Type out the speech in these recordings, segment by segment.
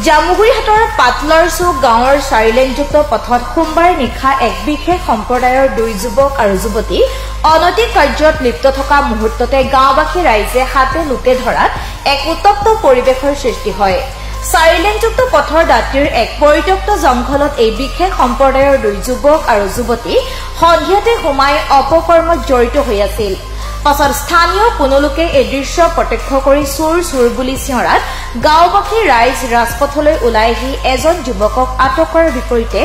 জামুগুৰিহাটৰ পাটলাৰচুক গাঁৱৰ 4 লেনযুক্ত পথত সোমবাৰে নিশা এক বিশেষ সম্প্ৰদায়ৰ 2 যুৱক আৰু যুৱতী অনৈতিক কাৰ্যত লিপ্ত থকা মুহূৰ্ততে গাঁওবাসী ৰাইজে হাতে লুটে ধৰাত এক উত্তপ্ত পৰিৱেশৰ সৃষ্টি হয়। 4 লেনযুক্ত পথৰ দাঁতিৰ এক পৰিত্যক্ত জংঘলত এই বিশেষ সম্প্ৰদায়ৰ 2 যুৱক আৰু যুৱতী সন্ধিয়াতে সোমাই অপকৰ্মত জড়িত হৈ আছিল। পাছত স্থানীয় কোনো লোকে এই দৃশ্য প্ৰত্যক্ষ কৰি চোৰ চোৰ বুলি চিঞৰাত গাঁওবাসী ৰাইজ ৰাজপথলৈ ওলাই আহি এজন যুৱকক আটক কৰাৰ বিপৰীতে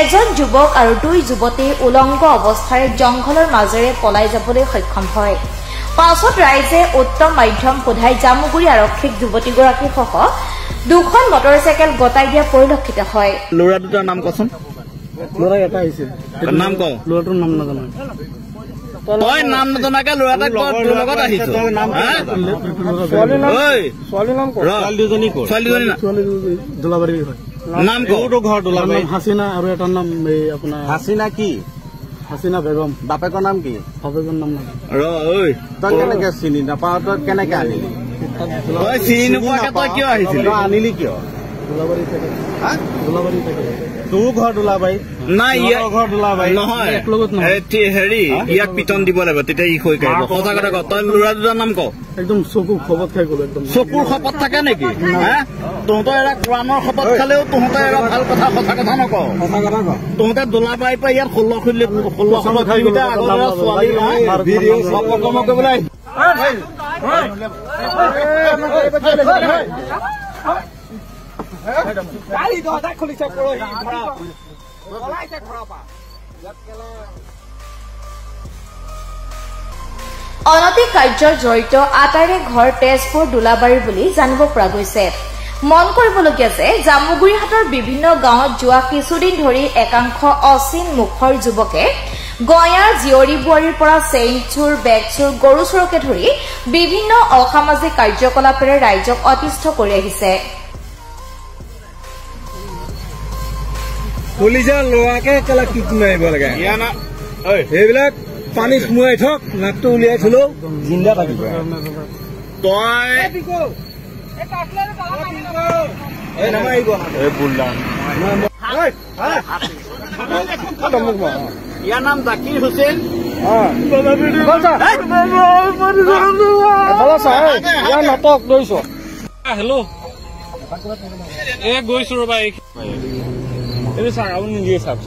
এজন যুৱক আৰু 2 যুৱতী উলংগ অৱস্থাৰে জংঘলৰ মাজেৰে পলাই যাবলৈ সক্ষম হয়। পাছত ৰাইজে উত্তম মাধ্যম সোধাই জামুগুৰি আৰক্ষীক যুৱতীগৰাকীসহ 2খন মটৰচাইকেল গতাই দিয়া পৰিলক্ষিত হয়। ল'ৰা দুটাৰ নাম কচোন। ল'ৰা এটা আহিছিল, নাম ক। ল'ৰাটোৰ নাম নাজানো। তই নাম নজনাকে ল'ৰা এটাক তোৰ লগত আহিছ। ছোৱালীৰ নাম ছোৱালীজনী দোলাবাৰী হয়। নাম কতো ঘৰ নাম হাসিনা আৰু এটাৰ নাম আপোনাৰ হাসিনা কি? হাসিনা বেগম। বাপেকৰ নাম কি? বাপেকৰ নাম নাজানো। তই কেনেকে চিনি নাপাৱ? তই কেনেকে আনিলি? তই চিনি নোপোৱাকে তই কিয় আহিছিলি? আনিলি কিয়? দোলাবাৰী থাকে। দোলাবাৰী থাকে। তোৰ ঘৰ দোলাবাৰী? নাই ঘৰ দোলাবাৰী নহয়। একলগত নহয়। হেৰি ইয়াক পিটন দিব লাগিব, তেতিয়া ই হৈ কাঢ়িব। সঁচা কথা ক। তই ল'ৰা দুটাৰ নাম ক। একদম চকু খপত খাই গ'লো একদম। চকুৰ শপত থাকে নেকি? তহঁতৰ এৰা কোৰাণৰ শপত খালেও তহঁতে এৰা ভাল কথা সঁচা কথা নকওঁ। সঁচা কথা ক। তহঁতে দোলাবাৰীৰ পৰা ইয়াত 16 কিলোমিটাৰ আগৰ ছোৱালী অপকৰ্ম কৰিবলৈ অনৈতিক কাৰ্যত জড়িত আটাইৰে ঘৰ তেজপুৰ দোলাবাৰী বুলি জানিব পৰা গৈছে। মন কৰিবলগীয়া যে জামুগুৰিহাটৰ বিভিন্ন গাঁৱত যোৱা কিছুদিন ধৰি একাংশ অচিন মুখৰ যুৱকে গঞা জীয়ৰী বোৱাৰীৰ পৰা চেইন চোৰ, বেগ চোৰ, গৰু চোৰকে ধৰি বিভিন্ন অসামাজিক কাৰ্যকলাপেৰে ৰাইজক অতিষ্ঠ কৰি আহিছে। পুলিচে ল'ৰাকে কেলা কিক মাৰিব লাগে। সেইবিলাক পানী সোমোৱাই থক, নাকটো উলিয়াই থলেও জিন্দা থাকিব। তই ইয়াৰ নাম জাকিৰ হুছেইন। নাটক লৈছ। হেল্ল' গৈছো ৰবা। এইটো চাওক আপুনি নিজে চাওক।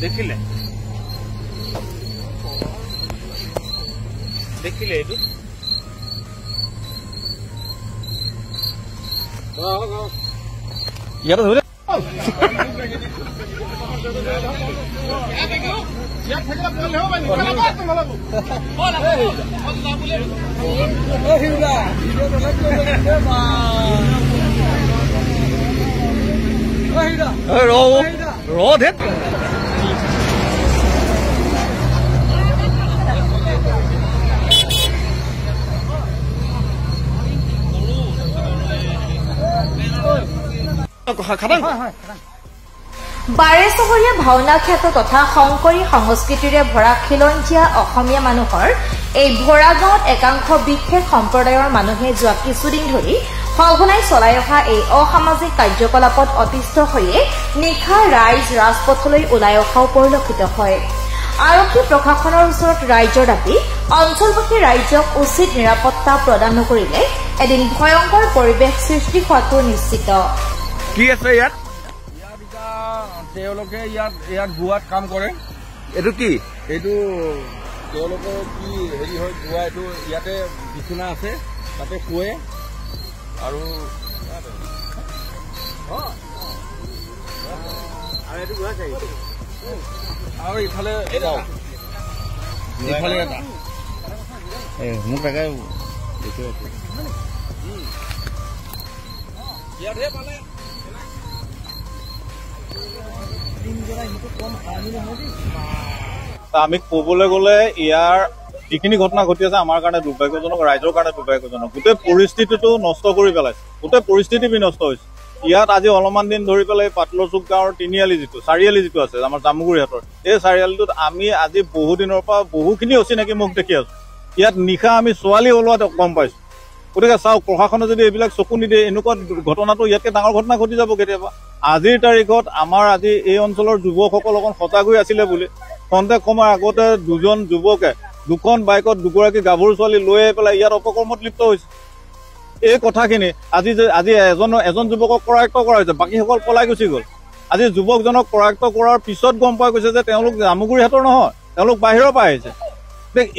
দেখিলে এইটো ইয়াতে ধৰি ৰ বাৰেচহৰীয়া ভাওনা খ্যাত তথা শংকৰী সংস্কৃতিৰে ভৰা খিলঞ্জীয়া অসমীয়া মানুহৰ এই ভৰা গাঁৱত একাংশ বিশেষ সম্প্ৰদায়ৰ মানুহে যোৱা কিছুদিন ধৰি সঘনাই চলাই অহা এই অসামাজিক কাৰ্যকলাপত অতিষ্ঠ হৈয়ে নিশা ৰাইজ ৰাজপথলৈ ওলাই অহাও পৰিলক্ষিত হয়। আৰক্ষী প্ৰশাসনৰ ওচৰত ৰাইজৰ দাবী, অঞ্চলবাসী ৰাইজক উচিত নিৰাপত্তা প্ৰদান নকৰিলে এদিন ভয়ংকৰ পৰিৱেশ সৃষ্টি হোৱাটো নিশ্চিত। কি আছে ইয়াত? তেওঁলোকে ইয়াত গোৱাত কাম কৰে। এইটো কি? এইটো তেওঁলোকৰ কি হেৰি হয়, গোৱা এইটো ইয়াতে বিচনা আছে, তাতে শুৱে আৰু ইফালে এটা মোক তাকে ইয়াতহে পালে। আমি ক'বলৈ গ'লে ইয়াৰ যিখিনি ঘটনা ঘটি আছে আমাৰ কাৰণে দুৰ্ভাগ্যজনক, ৰাইজৰ কাৰণে দুৰ্ভাগ্যজনক। গোটেই পৰিস্থিতিটো নষ্ট কৰি পেলাইছে, গোটেই পৰিস্থিতি বিনষ্ট হৈছে। ইয়াত আজি অলপমান দিন ধৰি পেলাই পাটলাৰচুক গাঁৱৰ তিনিআলি চাৰিআলি যিটো আছে আমাৰ জামুগুৰিহাটৰ, এই চাৰিআলিটোত আমি আজি বহুদিনৰ পৰা বহুখিনি অচিনাকি মুখ দেখি আছো। ইয়াত নিশা আমি ছোৱালী ওলোৱাত গম পাইছো। গতিকে চাওক প্ৰশাসনে যদি এইবিলাক চকু নিদিয়ে এনেকুৱা ঘটনাটো ইয়াতকৈ ডাঙৰ ঘটনা ঘটি যাব কেতিয়াবা। আজিৰ তাৰিখত আমাৰ আজি এই অঞ্চলৰ যুৱকসকল অকণ সজাগ হৈ আছিলে বুলি খন্তেক সময় আগতে দুজন যুৱকে 2খন বাইকত 2গৰাকী গাভৰু ছোৱালী লৈ আহি পেলাই ইয়াত অপকৰ্মত লিপ্ত হৈছে। এই কথাখিনি আজি এজন যুৱকক কৰায়ত্ব কৰা হৈছে, বাকীসকল পলাই গুচি গ'ল। আজি যুৱকজনক কৰায়ত্ব কৰাৰ পিছত গম পোৱা গৈছে যে তেওঁলোক জামুগুৰিহাটৰ নহয়, তেওঁলোক বাহিৰৰ পৰা আহিছে।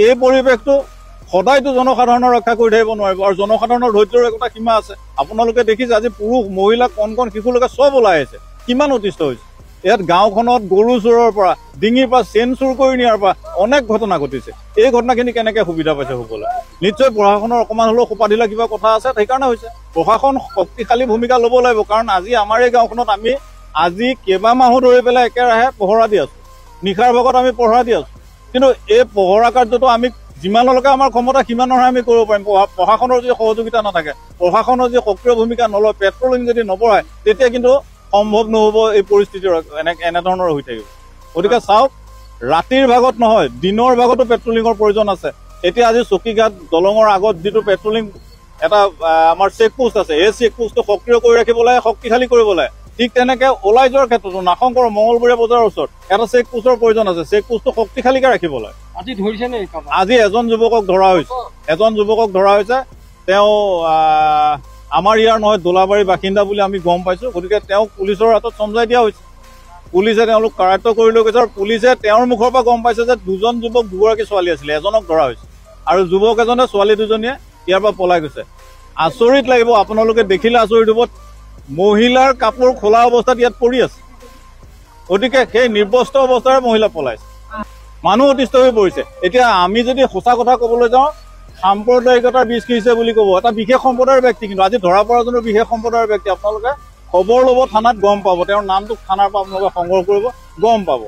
এই পৰিৱেশটো সদায়তো জনসাধাৰণৰ ৰক্ষা কৰি থাকিব নোৱাৰিব, আৰু জনসাধাৰণৰ ধৈৰ্যৰ একোটা সীমা আছে। আপোনালোকে দেখিছে আজি পুৰুষ মহিলা কণ কণ শিশুলৈকে চব ওলাই আহিছে, কিমান অতিষ্ঠ হৈছে। ইয়াত গাঁওখনত গৰু চোৰৰ পৰা ডিঙিৰ পৰা চেন চুৰ কৰি নিয়াৰ পৰা অনেক ঘটনা ঘটিছে। এই ঘটনাখিনি কেনেকৈ সুবিধা পাইছে হ'বলৈ? নিশ্চয় প্ৰশাসনৰ অকণমান হ'লেও সোপা দিলে কিবা কথা আছে, সেইকাৰণে হৈছে। প্ৰশাসন শক্তিশালী ভূমিকা ল'ব লাগিব, কাৰণ আজি আমাৰ এই গাঁওখনত আমি আজি কেইবামাহো ধৰি পেলাই একেৰাহে পহৰা দি আছোঁ, নিশাৰ ভাগত আমি পহৰা দি আছোঁ। কিন্তু এই পহৰা কাৰ্যটো আমি যিমানলৈকে আমাৰ ক্ষমতা সিমানৰহে আমি কৰিব পাৰিম। প্ৰশাসনৰ যদি সহযোগিতা নাথাকে, প্ৰশাসনৰ যদি সক্ৰিয় ভূমিকা নলয়, পেট্ৰলিং যদি নবঢ়ায়, তেতিয়া কিন্তু সম্ভৱ নহ'ব। এই পৰিস্থিতিৰ এনেধৰণৰ হৈ থাকিব। গতিকে চাওক, ৰাতিৰ ভাগত নহয় দিনৰ ভাগতো পেট্ৰলিঙৰ প্ৰয়োজন আছে। এতিয়া আজি চকীঘাট দলঙৰ আগত যিটো পেট্ৰলিং এটা আমাৰ চেকপোষ্ট আছে, এই চেকপোষ্টটো সক্ৰিয় কৰি ৰাখিব লাগে, শক্তিশালী কৰিব লাগে। ঠিক তেনেকে ওলাই যোৱাৰ ক্ষেত্ৰতো নাশংকৰ মঙলবৰীয়া বজাৰৰ ওচৰত এটা চেকপোষ্টৰ প্ৰয়োজন আছে, চেকপোষ্টটো শক্তিশালীকে ৰাখিব লাগে। আজি এজন যুৱকক ধৰা হৈছে, তেওঁ আমাৰ ইয়াৰ নহয় দোলাবাৰীৰ বাসিন্দা বুলি আমি গম পাইছো। গতিকে তেওঁক পুলিচৰ হাতত চমজাই দিয়া হৈছে, পুলিচে তেওঁলোক কাৰায়ত্ব কৰি লৈ গৈছে, আৰু পুলিচে তেওঁৰ মুখৰ পৰা গম পাইছে যে 2জন যুৱক 2গৰাকী ছোৱালী আছিলে, এজনক ধৰা হৈছে, আৰু যুৱক এজনে ছোৱালী 2জনীয়ে ইয়াৰ পৰা পলাই গৈছে। আচৰিত লাগিব, আপোনালোকে দেখিলে আচৰিত হ'ব। মহিলাৰ কাপোৰ খোলা অৱস্থাত ইয়াত পৰি আছে। গতিকে সেই নিৰ্বস্ত্ৰ অৱস্থাৰে মহিলা পলাইছে, মানুহ অতিষ্ঠ হৈ পৰিছে। এতিয়া আমি যদি সঁচা কথা ক'বলৈ যাওঁ, সাম্প্ৰদায়িকতাৰ বীজ সিঁচিছে বুলি ক'ব এটা বিশেষ সম্প্ৰদায়ৰ ব্যক্তি, কিন্তু আজি ধৰা পৰাজনৰ বিশেষ সম্প্ৰদায়ৰ ব্যক্তি। আপোনালোকে খবৰ ল'ব, থানাত গম পাব, তেওঁৰ নামটো থানাৰ পৰা আপোনালোকে সংগ্ৰহ কৰিব, গম পাব।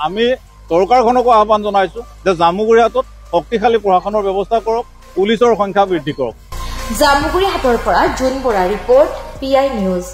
আমি চৰকাৰখনকো আহ্বান জনাইছো যে জামুগুৰিহাটত শক্তিশালী প্ৰশাসনৰ ব্যৱস্থা কৰক, পুলিচৰ সংখ্যা বৃদ্ধি কৰক। জামুগুৰিহাটৰ পৰা জোন বৰা ৰিপৰ্ট, PI নিউজ।